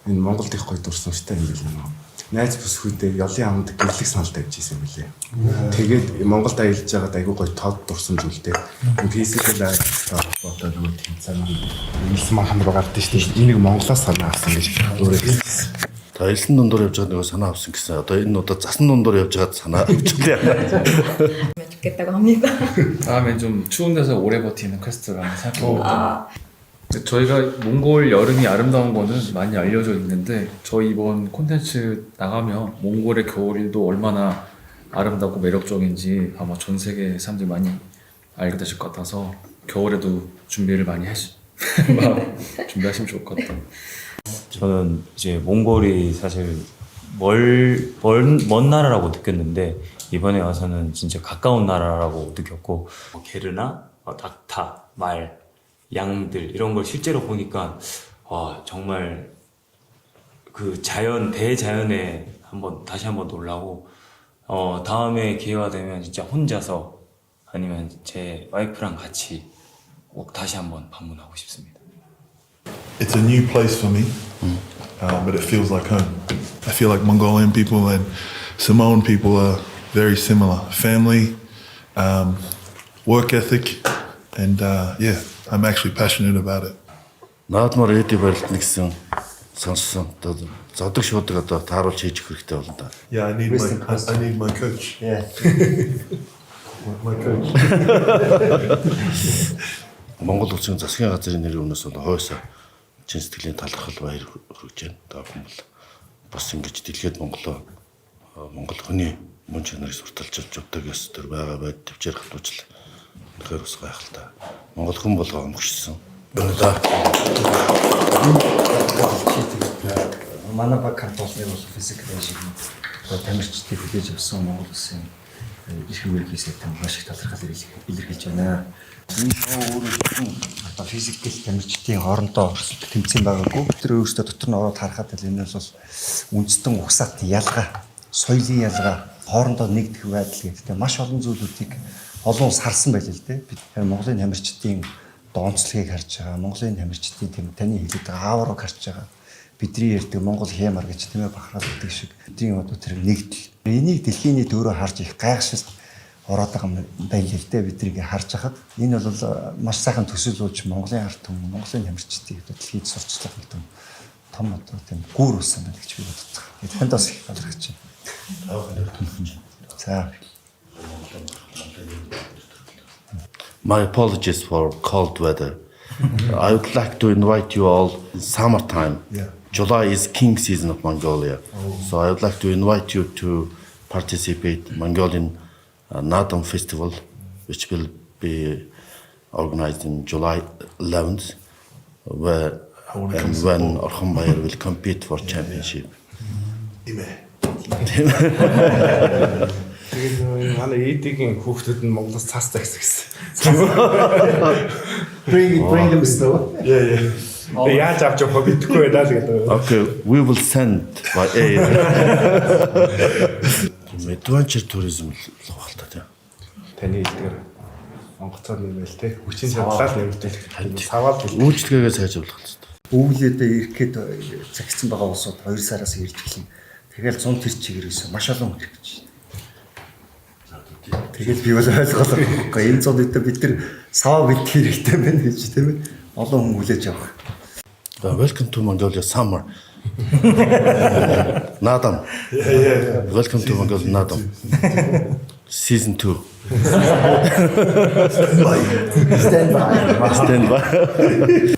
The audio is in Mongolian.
энэ Монголд их гоё дурсан штэ юм билээ нөө. Найз бүсгүйдээ ёлын амд гэрлэг санал тавьж исэн юм билээ. Тэгээд Монголд аялж байгаад айгүй гоё тод дурсан зүйлтэй. Физикэл одоо нөгөө тэмцээн илсэн махан руу гардаг штэ. Энийг Монголоос санаа авсан гэж өөрөө хэлсэн. Та элсэн дундуур явж байгаа нөгөө санаа авсан гэсэн. Одоо энэ удаа засан дундуур явж байгаа санаа авчихлаа. 좋겠다고 합니다. 다음에 좀 추운 데서 오래 버티는 퀘스트를 한번 생각해볼게요. 저희가 몽골 여름이 아름다운 거는 많이 알려져 있는데 저희 이번 콘텐츠 나가면 몽골의 겨울도 얼마나 아름답고 매력적인지 아마 전 세계 사람들이 많이 알게 되실 것 같아서 겨울에도 준비를 많이 준비하시면 좋을 것 같아요. 저는 이제 몽골이 사실 먼 나라라고 느꼈는데 이번에 와서는 진짜 가까운 나라라고 느꼈고 게르나, 닥타, 말, 양들 이런 걸 실제로 보니까 와 정말 그 대자연에 다시 한번 놀라고 다음에 기회가 되면 진짜 혼자서 아니면 제 와이프랑 같이 꼭 다시 한번 방문하고 싶습니다. It's a new place for me, but it feels like home. I feel like Mongolian people and Samoan people are very similar. Family, work ethic, and yeah, I'm actually passionate about it. Наадмаар эдий барилтна гэсэн сонссон. Одоо зодог шуудаг одоо тааруулж хийж өгөх хэрэгтэй болно да. Yeah, I need my coach. Yeah. My coach. Монгол улсын засгийн газрын нэрийн өмнөөс бол хойсоо чин сэтгэлийн талархал баяр хүргэж байна. Таахгүй бол бас ингэж дэлгээд Монгол хүний мөн чанарыг сурталчилж өгдөг ёс төр байгаа байд төвчээр хатуужл. Тэгэхээр бас гайхалтай. Монгол хүн болгоо өнгөрсөн. Манай баг кампусны бол физикийн шиг тамирчдыг хүлээж авсан Монгол улсын их хэмжээний систем маш их талархал илэрхийлж байна. Энэ шоу өөрөө одоо физикийн тамирчдын хоорондоо тэмцээн байгаагүй. Тэр өөрсдөө дотор нь ороод харахад л энэ бол үндэстэн угсаат ялгаа, соёлын ялгаа, хоорондоо нэгдэх байдал гэдэг маш олон зүйлүүдийг олон улс харсан байлээ л дээ. Бид Монголын тамирчдын доонцлогийг харж байгаа, Монголын тамирчдын тийм таны хэлээд ааврыг харж байгаа. Бидний ярьдаг Монгол хямар гэж тийм бахараад байдаг шиг. Бидний одоо тэр нэгдэл. Энийг дэлхийн нийт өөрөө харж их гайхшил ороод байгаа юм байлээ л дээ. Биднийг харж хахад энэ бол маш сайхан төсөл болж Монголын ард түмэн, Монголын тамирчдыг дэлхийд сурчлах нэг том одоо тийм гүүр усан байна гэж би боддог. Танд бас их талархаж байна. За. My apologies for cold weather. I would like to invite you all in summertime. Yeah. July is king season of Mongolia. So I would like to invite you to participate Mongolian Nadam Festival, which will be organized in July 11th, when Orkhon Bayer will compete for championship. Тэгээд манай эдигийн хүүхдүүд нь Монголоос цаас загсагсан. Bring them slow. Yeah. Яаж авч явах мэдэхгүй байна л гэдэг. Okay, we will send by air. Adventure tourism л багтаа тийм. Таны хэлдгээр онгоцоо нэмэл те хүчин чадлаа нэмэлтэй. Саваад Үйлчлэгээгээ сайжруулах хэрэгтэй. Өвлөдөө ирэх гээд загцсан байгаа улсууд 2 сараас ирж эхлэн. Тэгэл 100 тэр чигээрээс маш олон хүн ирж байна. Тэгэл би бол ойлголоо. Энэ 100 дэд бид нар сав бит хэрэгтэй байна гэж тийм ээ. Олон хүн хүлээж авах. Welcome to Mongolia summer. Nadam. Yeah. Welcome to Mongolia Nadam. Season 2. Stand by. Stand by.